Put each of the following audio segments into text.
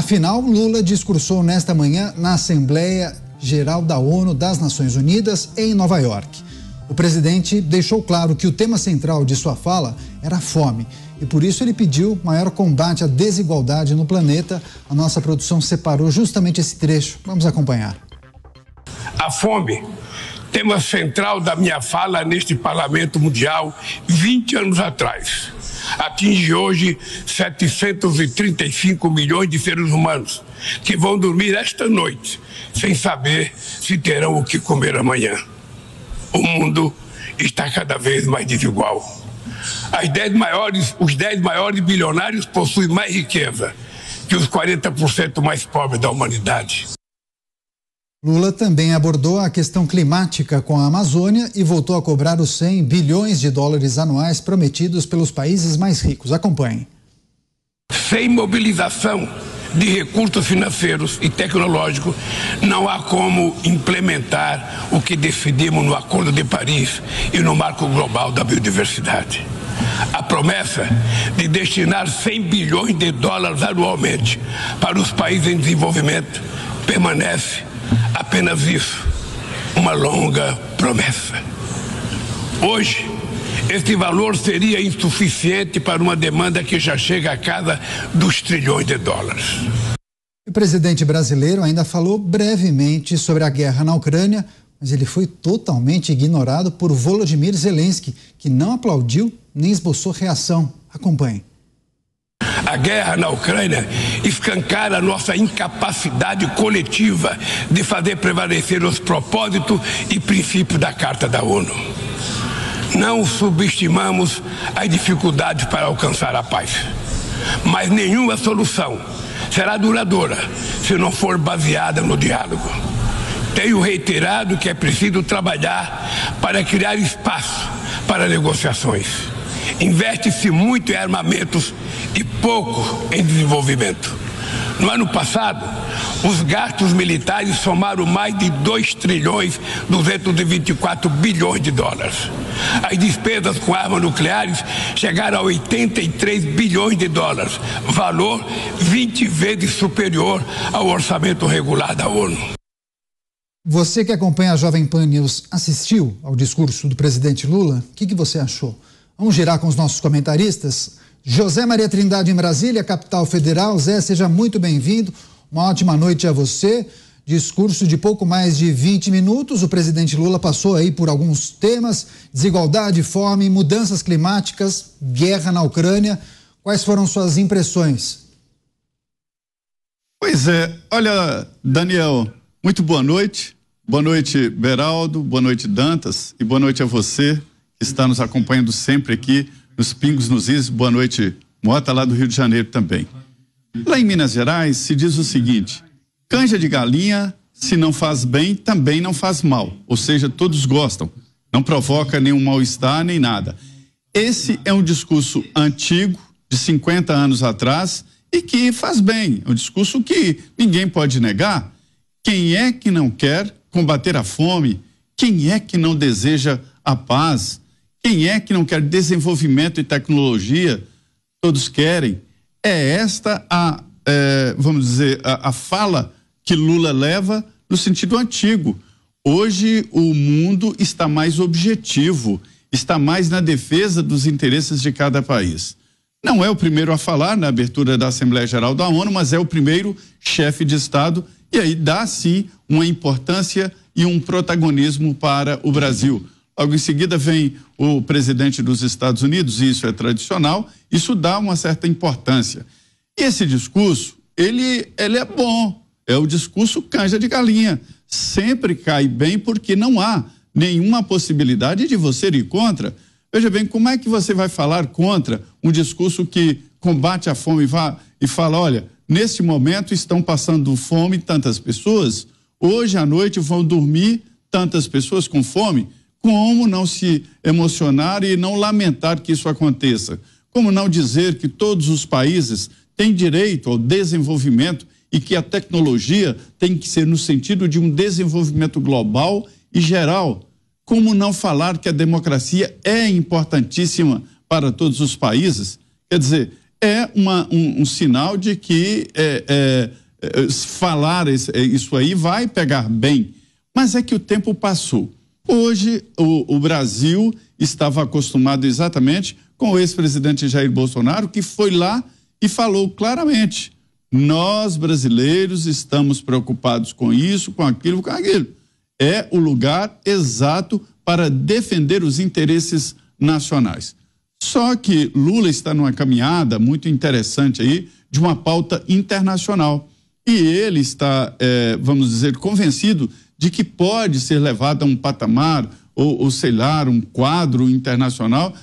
Afinal, Lula discursou nesta manhã na Assembleia Geral da ONU das Nações Unidas em Nova York. O presidente deixou claro que o tema central de sua fala era a fome e por isso ele pediu maior combate à desigualdade no planeta. A nossa produção separou justamente esse trecho. Vamos acompanhar. A fome, tema central da minha fala neste Parlamento Mundial 20 anos atrás. Atinge hoje 735 milhões de seres humanos que vão dormir esta noite sem saber se terão o que comer amanhã. O mundo está cada vez mais desigual. Os 10 maiores bilionários possuem mais riqueza que os 40% mais pobres da humanidade. Lula também abordou a questão climática com a Amazônia e voltou a cobrar os 100 bilhões de dólares anuais prometidos pelos países mais ricos. Acompanhe. Sem mobilização de recursos financeiros e tecnológicos, não há como implementar o que decidimos no Acordo de Paris e no Marco Global da Biodiversidade. A promessa de destinar 100 bilhões de dólares anualmente para os países em desenvolvimento permanece apenas isso, uma longa promessa. Hoje, este valor seria insuficiente para uma demanda que já chega à casa dos trilhões de dólares. O presidente brasileiro ainda falou brevemente sobre a guerra na Ucrânia, mas ele foi totalmente ignorado por Volodymyr Zelensky, que não aplaudiu nem esboçou reação. Acompanhe. A guerra na Ucrânia escancara a nossa incapacidade coletiva de fazer prevalecer os propósitos e princípios da Carta da ONU. Não subestimamos as dificuldades para alcançar a paz, mas nenhuma solução será duradoura se não for baseada no diálogo. Tenho reiterado que é preciso trabalhar para criar espaço para negociações. Investe-se muito em armamentos e pouco em desenvolvimento. No ano passado, os gastos militares somaram mais de 2 trilhões 224 bilhões de dólares. As despesas com armas nucleares chegaram a 83 bilhões de dólares, valor 20 vezes superior ao orçamento regular da ONU. Você que acompanha a Jovem Pan News assistiu ao discurso do presidente Lula? O que você achou? Vamos girar com os nossos comentaristas. José Maria Trindade em Brasília, capital federal. Zé, seja muito bem-vindo. Uma ótima noite a você. Discurso de pouco mais de 20 minutos. O presidente Lula passou aí por alguns temas: desigualdade, fome, mudanças climáticas, guerra na Ucrânia. Quais foram suas impressões? Pois é, olha, Daniel, muito boa noite. Boa noite, Beraldo, boa noite, Dantas, e boa noite a você que está nos acompanhando sempre aqui nos Pingos nos Is. Boa noite, Mota, lá do Rio de Janeiro também. Lá em Minas Gerais se diz o seguinte: canja de galinha, se não faz bem, também não faz mal. Ou seja, todos gostam, não provoca nenhum mal-estar nem nada. Esse é um discurso antigo, de 50 anos atrás, e que faz bem. É um discurso que ninguém pode negar. Quem é que não quer combater a fome? Quem é que não deseja a paz? Quem é que não quer desenvolvimento e tecnologia? Todos querem. É esta vamos dizer, a fala que Lula leva no sentido antigo. Hoje o mundo está mais objetivo, está mais na defesa dos interesses de cada país. Não é o primeiro a falar na abertura da Assembleia Geral da ONU, mas é o primeiro chefe de Estado, e aí dá sim uma importância e um protagonismo para o Brasil. Logo em seguida vem o presidente dos Estados Unidos, e isso é tradicional, isso dá uma certa importância. E esse discurso, ele é bom, é o discurso canja de galinha, sempre cai bem porque não há nenhuma possibilidade de você ir contra. Veja bem, como é que você vai falar contra um discurso que combate a fome e fala, olha, neste momento estão passando fome tantas pessoas, hoje à noite vão dormir tantas pessoas com fome? Como não se emocionar e não lamentar que isso aconteça? Como não dizer que todos os países têm direito ao desenvolvimento e que a tecnologia tem que ser no sentido de um desenvolvimento global e geral? Como não falar que a democracia é importantíssima para todos os países? Quer dizer, é um sinal de que falar isso aí vai pegar bem. Mas é que o tempo passou. Hoje, o Brasil estava acostumado exatamente com o ex-presidente Jair Bolsonaro, que foi lá e falou claramente: nós, brasileiros, estamos preocupados com isso, com aquilo, com aquilo. É o lugar exato para defender os interesses nacionais. Só que Lula está numa caminhada muito interessante aí de uma pauta internacional. E ele está, vamos dizer, convencido de que pode ser levado a um patamar ou sei lá, um quadro internacional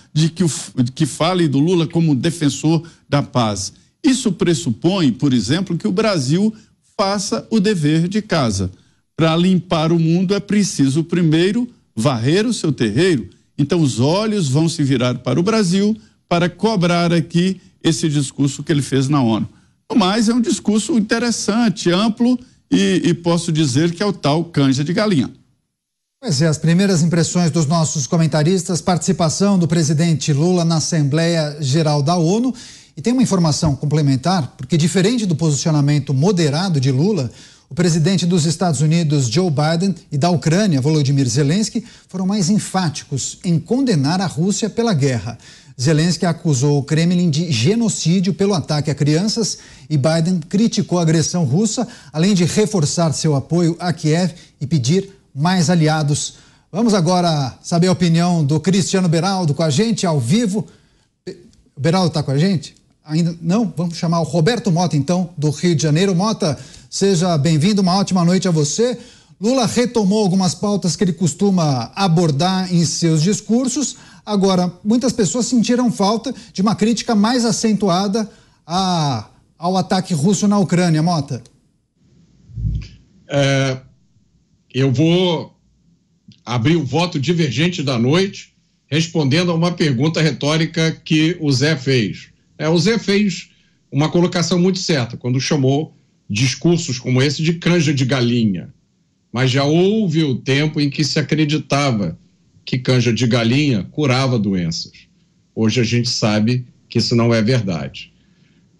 que fale do Lula como defensor da paz. Isso pressupõe, por exemplo, que o Brasil faça o dever de casa. Para limpar o mundo é preciso primeiro varrer o seu terreiro. Então os olhos vão se virar para o Brasil para cobrar aqui esse discurso que ele fez na ONU. Mas é um discurso interessante, amplo e posso dizer que é o tal canja de galinha. Pois é, as primeiras impressões dos nossos comentaristas, participação do presidente Lula na Assembleia Geral da ONU. E tem uma informação complementar, porque diferente do posicionamento moderado de Lula, o presidente dos Estados Unidos, Joe Biden, e da Ucrânia, Volodymyr Zelensky, foram mais enfáticos em condenar a Rússia pela guerra. Zelensky acusou o Kremlin de genocídio pelo ataque a crianças e Biden criticou a agressão russa, além de reforçar seu apoio a Kiev e pedir mais aliados. Vamos agora saber a opinião do Cristiano Beraldo com a gente ao vivo. O Beraldo está com a gente? Ainda não? Vamos chamar o Roberto Mota, então, do Rio de Janeiro. Mota, seja bem-vindo, uma ótima noite a você. Lula retomou algumas pautas que ele costuma abordar em seus discursos. Agora, muitas pessoas sentiram falta de uma crítica mais acentuada ao ataque russo na Ucrânia. Mota. Eu vou abrir o voto divergente da noite respondendo a uma pergunta retórica que o Zé fez. O Zé fez uma colocação muito certa quando chamou discursos como esse de canja de galinha. Mas já houve o tempo em que se acreditava que canja de galinha curava doenças. Hoje a gente sabe que isso não é verdade.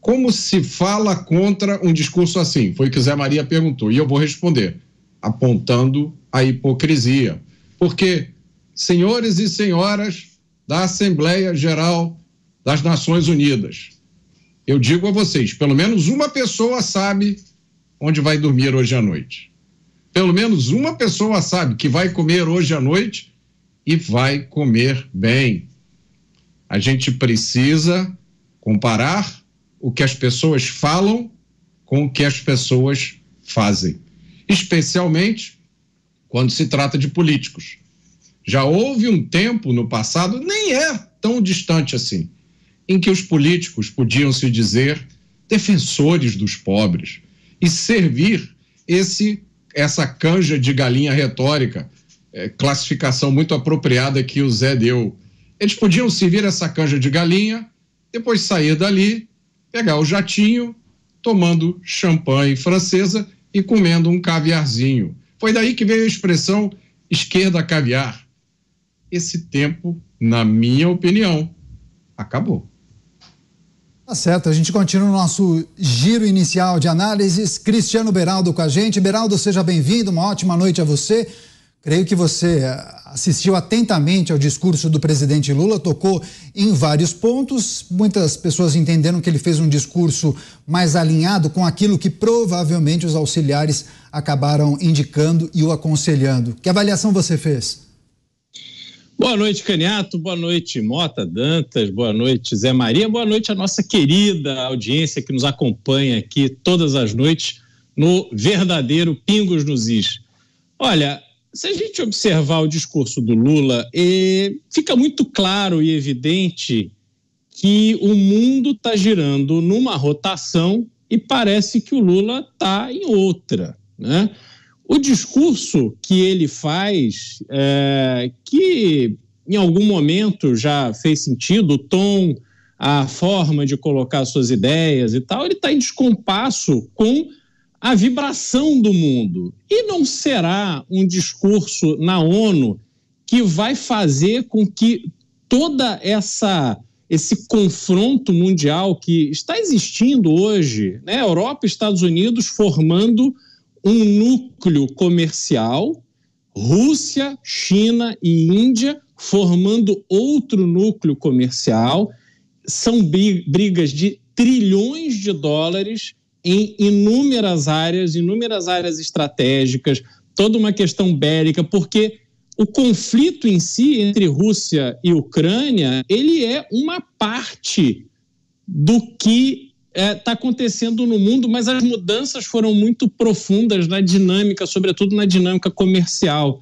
Como se fala contra um discurso assim? Foi o que o Zé Maria perguntou, e eu vou responder, apontando a hipocrisia. Porque, senhores e senhoras da Assembleia Geral das Nações Unidas, eu digo a vocês, pelo menos uma pessoa sabe onde vai dormir hoje à noite. Pelo menos uma pessoa sabe que vai comer hoje à noite e vai comer bem. A gente precisa comparar o que as pessoas falam com o que as pessoas fazem, especialmente quando se trata de políticos. Já houve um tempo no passado, nem é tão distante assim, em que os políticos podiam se dizer defensores dos pobres e servir essa canja de galinha retórica, classificação muito apropriada que o Zé deu. Eles podiam servir essa canja de galinha, depois sair dali, pegar o jatinho, tomando champanhe francesa e comendo um caviarzinho. Foi daí que veio a expressão esquerda caviar. Esse tempo, na minha opinião, acabou. Tá certo, a gente continua o nosso giro inicial de análises. Cristiano Beraldo com a gente. Beraldo, seja bem-vindo, uma ótima noite a você. Creio que você assistiu atentamente ao discurso do presidente Lula, tocou em vários pontos. Muitas pessoas entenderam que ele fez um discurso mais alinhado com aquilo que provavelmente os auxiliares acabaram indicando e o aconselhando. Que avaliação você fez? Boa noite, Caniato, boa noite, Mota, Dantas, boa noite, Zé Maria, boa noite a nossa querida audiência que nos acompanha aqui todas as noites no verdadeiro Pingos nos Is. Olha, se a gente observar o discurso do Lula, fica muito claro e evidente que o mundo está girando numa rotação e parece que o Lula está em outra, né? O discurso que ele faz, que em algum momento já fez sentido, o tom, a forma de colocar suas ideias e tal, ele está em descompasso com a vibração do mundo. E não será um discurso na ONU que vai fazer com que toda essa esse confronto mundial que está existindo hoje, né? Europa e Estados Unidos formando um núcleo comercial, Rússia, China e Índia formando outro núcleo comercial. São brigas de trilhões de dólares em inúmeras áreas estratégicas, toda uma questão bélica, porque o conflito em si entre Rússia e Ucrânia, ele é uma parte do que está acontecendo no mundo, mas as mudanças foram muito profundas na dinâmica, sobretudo na dinâmica comercial.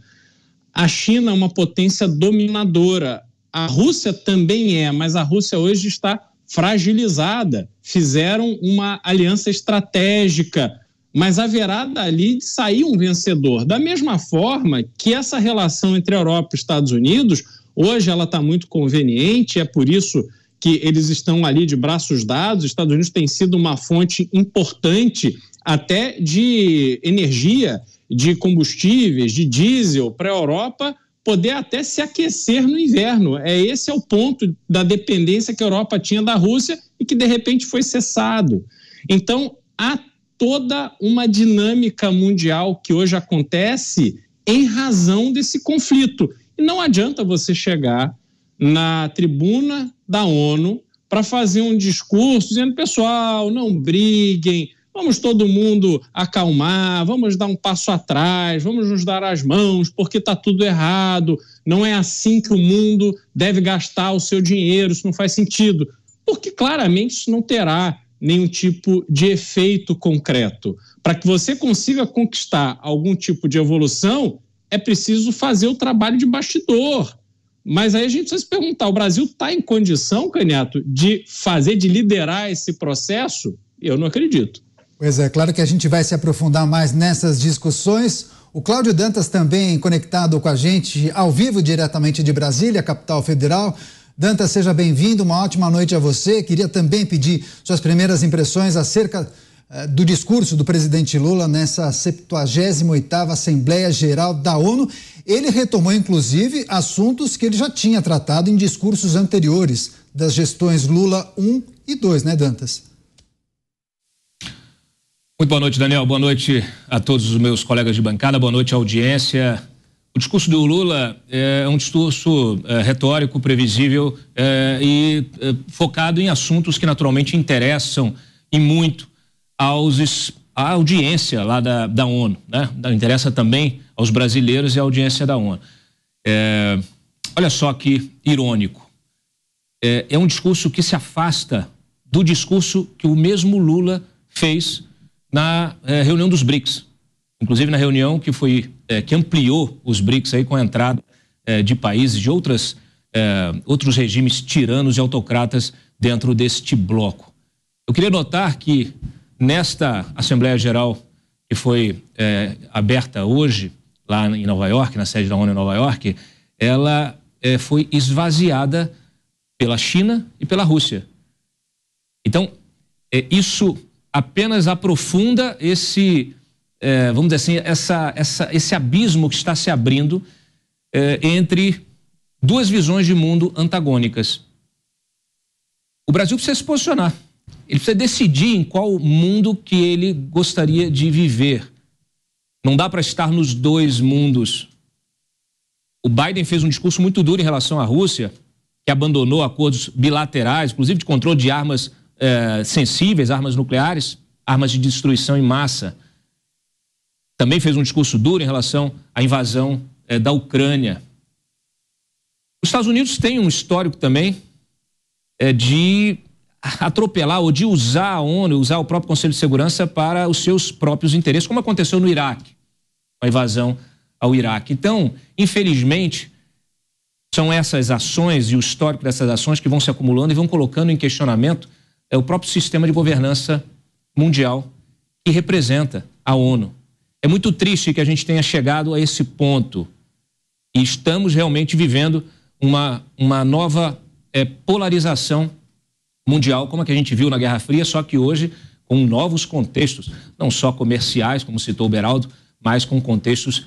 A China é uma potência dominadora, a Rússia também é, mas a Rússia hoje está fragilizada. Fizeram uma aliança estratégica, mas haverá dali de sair um vencedor. Da mesma forma que essa relação entre a Europa e Estados Unidos, hoje ela está muito conveniente, é por isso que eles estão ali de braços dados. Os Estados Unidos tem sido uma fonte importante até de energia, de combustíveis, de diesel para a Europa poder até se aquecer no inverno. Esse é o ponto da dependência que a Europa tinha da Rússia e que de repente foi cessado. Então, há toda uma dinâmica mundial que hoje acontece em razão desse conflito. E não adianta você chegar na tribuna da ONU para fazer um discurso dizendo: pessoal, não briguem, vamos todo mundo acalmar, vamos dar um passo atrás, vamos nos dar as mãos, porque está tudo errado, não é assim que o mundo deve gastar o seu dinheiro, isso não faz sentido. Porque claramente isso não terá nenhum tipo de efeito concreto. Para que você consiga conquistar algum tipo de evolução, é preciso fazer o trabalho de bastidor. Mas aí a gente precisa se perguntar: o Brasil está em condição, Canhato, de liderar esse processo? Eu não acredito. Pois é, claro que a gente vai se aprofundar mais nessas discussões. O Cláudio Dantas também conectado com a gente ao vivo diretamente de Brasília, capital federal. Dantas, seja bem-vindo, uma ótima noite a você. Queria também pedir suas primeiras impressões acerca do discurso do presidente Lula nessa 78ª Assembleia Geral da ONU. Ele retomou, inclusive, assuntos que ele já tinha tratado em discursos anteriores das gestões Lula 1 e 2, né, Dantas? Muito boa noite, Daniel. Boa noite a todos os meus colegas de bancada. Boa noite à audiência. O discurso do Lula é um discurso retórico, previsível e focado em assuntos que naturalmente interessam e muito à audiência lá da ONU, né? Interessa também aos brasileiros e à audiência da ONU. Olha só que irônico. É um discurso que se afasta do discurso que o mesmo Lula fez na reunião dos BRICS, inclusive na reunião que ampliou os BRICS aí com a entrada de países de outros regimes tiranos e autocratas dentro deste bloco. Eu queria notar que nesta Assembleia Geral que foi aberta hoje lá em Nova York, na sede da ONU em Nova York, ela foi esvaziada pela China e pela Rússia. Então, isso apenas aprofunda esse, vamos dizer assim, esse abismo que está se abrindo entre duas visões de mundo antagônicas. O Brasil precisa se posicionar. Ele precisa decidir em qual mundo que ele gostaria de viver. Não dá para estar nos dois mundos. O Biden fez um discurso muito duro em relação à Rússia, que abandonou acordos bilaterais, inclusive de controle de armas sensíveis, armas nucleares, armas de destruição em massa. Também fez um discurso duro em relação à invasão da Ucrânia. Os Estados Unidos têm um histórico também de atropelar ou de usar a ONU, usar o próprio Conselho de Segurança para os seus próprios interesses, como aconteceu no Iraque, com a invasão ao Iraque. Então, infelizmente, são essas ações e o histórico dessas ações que vão se acumulando e vão colocando em questionamento o próprio sistema de governança mundial que representa a ONU. É muito triste que a gente tenha chegado a esse ponto e estamos realmente vivendo uma nova polarização mundial, como a que a gente viu na Guerra Fria, só que hoje com novos contextos, não só comerciais, como citou o Beraldo, mas com contextos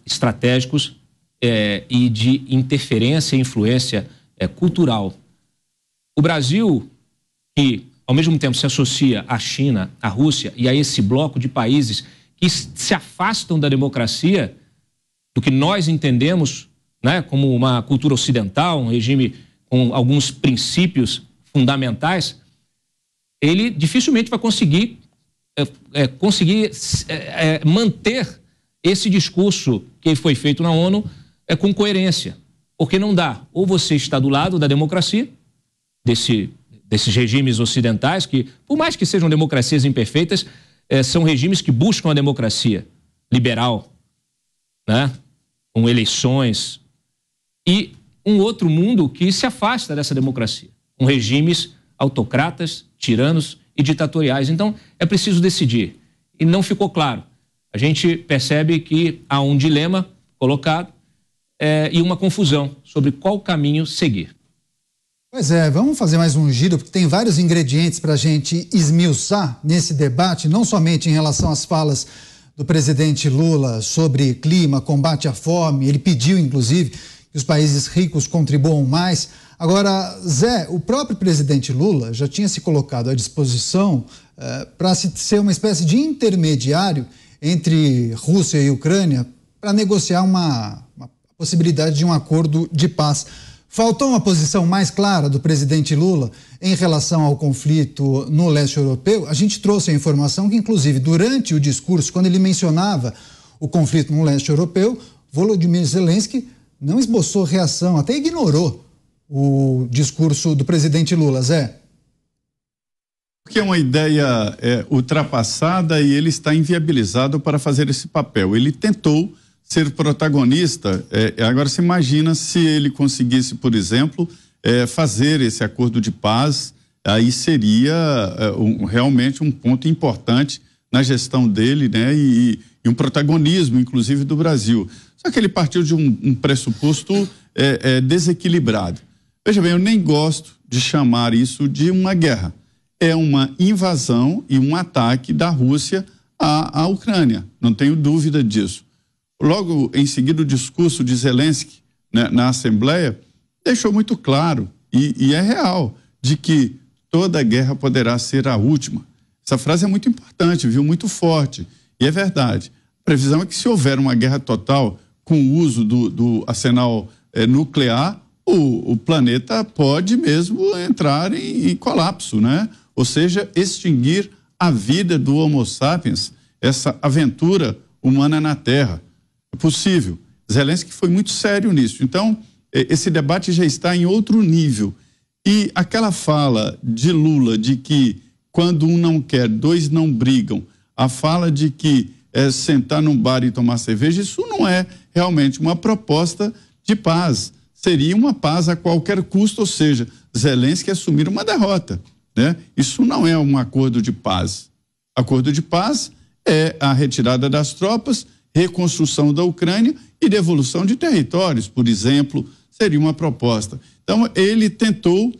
estratégicos e de interferência e influência cultural. O Brasil, que ao mesmo tempo se associa à China, à Rússia e a esse bloco de países que se afastam da democracia, do que nós entendemos, né, como uma cultura ocidental, um regime com alguns princípios fundamentais, ele dificilmente vai conseguir manter esse discurso que foi feito na ONU com coerência, porque não dá. Ou você está do lado da democracia, desses regimes ocidentais, que, por mais que sejam democracias imperfeitas, são regimes que buscam a democracia liberal, né, com eleições, e um outro mundo que se afasta dessa democracia, com regimes autocratas, tiranos e ditatoriais. Então, é preciso decidir. E não ficou claro. A gente percebe que há um dilema colocado e uma confusão sobre qual caminho seguir. Pois é, vamos fazer mais um giro, porque tem vários ingredientes para a gente esmiuçar nesse debate, não somente em relação às falas do presidente Lula sobre clima, combate à fome. Ele pediu, inclusive, que os países ricos contribuam mais. Agora, Zé, o próprio presidente Lula já tinha se colocado à disposição para ser uma espécie de intermediário entre Rússia e Ucrânia para negociar uma possibilidade de um acordo de paz. Faltou uma posição mais clara do presidente Lula em relação ao conflito no leste europeu. A gente trouxe a informação que, inclusive, durante o discurso, quando ele mencionava o conflito no leste europeu, Volodymyr Zelensky não esboçou reação, até ignorou o discurso do presidente Lula, Zé. Porque é uma ideia ultrapassada e ele está inviabilizado para fazer esse papel. Ele tentou ser protagonista, agora se imagina se ele conseguisse, por exemplo, fazer esse acordo de paz, aí seria realmente um ponto importante na gestão dele, né, e um protagonismo, inclusive, do Brasil. Só que ele partiu de um pressuposto desequilibrado. Veja bem, eu nem gosto de chamar isso de uma guerra. É uma invasão e um ataque da Rússia à Ucrânia, não tenho dúvida disso. Logo em seguida, o discurso de Zelensky, né, na Assembleia deixou muito claro, e é real, de que toda guerra poderá ser a última. Essa frase é muito importante, viu? Muito forte, e é verdade. A previsão é que, se houver uma guerra total com o uso do arsenal nuclear, o planeta pode mesmo entrar em colapso, né? Ou seja, extinguir a vida do Homo sapiens, essa aventura humana na Terra. É possível. Zelensky foi muito sério nisso. Então, esse debate já está em outro nível. E aquela fala de Lula de que quando um não quer, dois não brigam, a fala de que sentar num bar e tomar cerveja, isso não é realmente uma proposta de paz. Seria uma paz a qualquer custo, ou seja, Zelensky assumir uma derrota, né? Isso não é um acordo de paz. Acordo de paz é a retirada das tropas, reconstrução da Ucrânia e devolução de territórios, por exemplo, seria uma proposta. Então, ele tentou,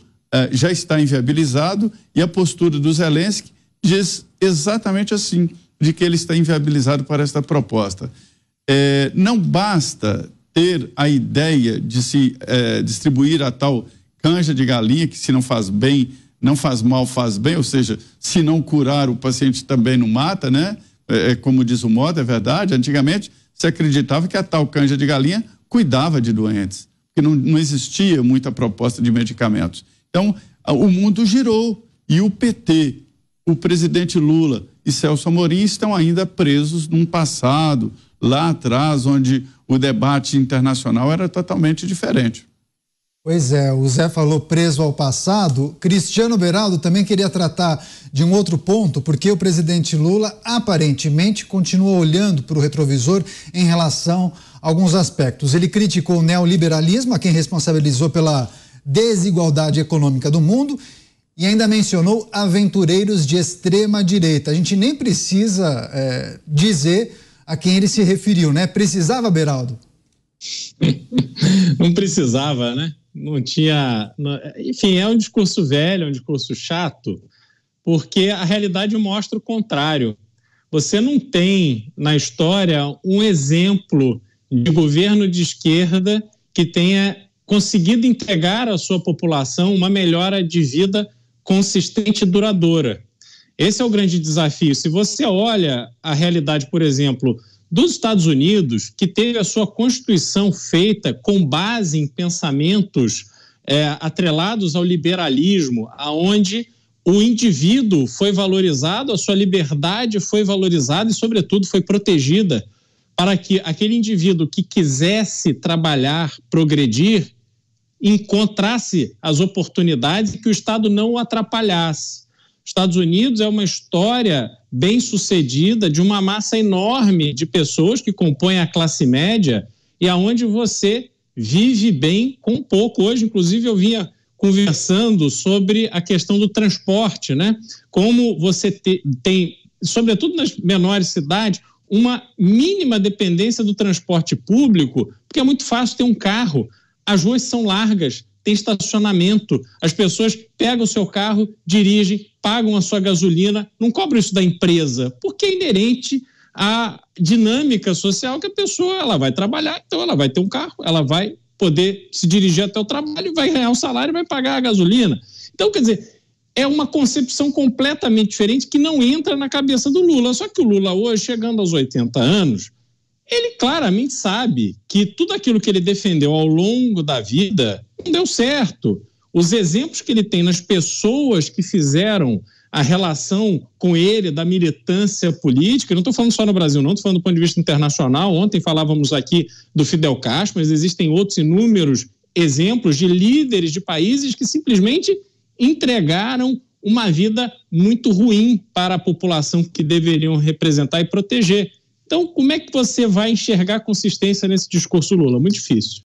já está inviabilizado, e a postura do Zelensky diz exatamente assim, de que ele está inviabilizado para esta proposta. Não basta ter a ideia de se distribuir a tal canja de galinha, que se não faz bem, não faz mal, faz bem, ou seja, se não curar, o paciente também não mata, né? Como diz o modo, é verdade. Antigamente se acreditava que a tal canja de galinha cuidava de doentes, porque não existia muita proposta de medicamentos. Então, o mundo girou e o PT, o presidente Lula e Celso Amorim estão ainda presos num passado lá atrás, onde o debate internacional era totalmente diferente. Pois é, o Zé falou preso ao passado. Cristiano Beraldo também queria tratar de um outro ponto, porque o presidente Lula aparentemente continua olhando para o retrovisor em relação a alguns aspectos. Ele criticou o neoliberalismo, a quem responsabilizou pela desigualdade econômica do mundo, e ainda mencionou aventureiros de extrema direita. A gente nem precisa dizer a quem ele se referiu, né? Precisava, Beraldo? Não precisava, né? Não tinha... Enfim, é um discurso velho, é um discurso chato, porque a realidade mostra o contrário. Você não tem, na história, um exemplo de governo de esquerda que tenha conseguido entregar à sua população uma melhora de vida consistente e duradoura. Esse é o grande desafio. Se você olha a realidade, por exemplo, dos Estados Unidos, que teve a sua Constituição feita com base em pensamentos atrelados ao liberalismo, aonde o indivíduo foi valorizado, a sua liberdade foi valorizada e, sobretudo, foi protegida para que aquele indivíduo que quisesse trabalhar, progredir, encontrasse as oportunidades e que o Estado não o atrapalhasse. Os Estados Unidos é uma história bem-sucedida de uma massa enorme de pessoas que compõem a classe média e aonde você vive bem com pouco. Hoje, inclusive, eu vinha conversando sobre a questão do transporte, né? Como você tem, sobretudo nas menores cidades, uma mínima dependência do transporte público, porque é muito fácil ter um carro, as ruas são largas, tem estacionamento, as pessoas pegam o seu carro, dirigem, pagam a sua gasolina, não cobram isso da empresa, porque é inerente à dinâmica social que a pessoa ela vai trabalhar, então ela vai ter um carro, ela vai poder se dirigir até o trabalho, vai ganhar um salário e vai pagar a gasolina. Então, quer dizer, é uma concepção completamente diferente que não entra na cabeça do Lula. Só que o Lula hoje, chegando aos 80 anos, ele claramente sabe que tudo aquilo que ele defendeu ao longo da vida não deu certo. Os exemplos que ele tem nas pessoas que fizeram a relação com ele, da militância política, eu não estou falando só no Brasil, não, estou falando do ponto de vista internacional. Ontem falávamos aqui do Fidel Castro, mas existem outros inúmeros exemplos de líderes de países que simplesmente entregaram uma vida muito ruim para a população que deveriam representar e proteger. Então, como é que você vai enxergar consistência nesse discurso Lula? Muito difícil.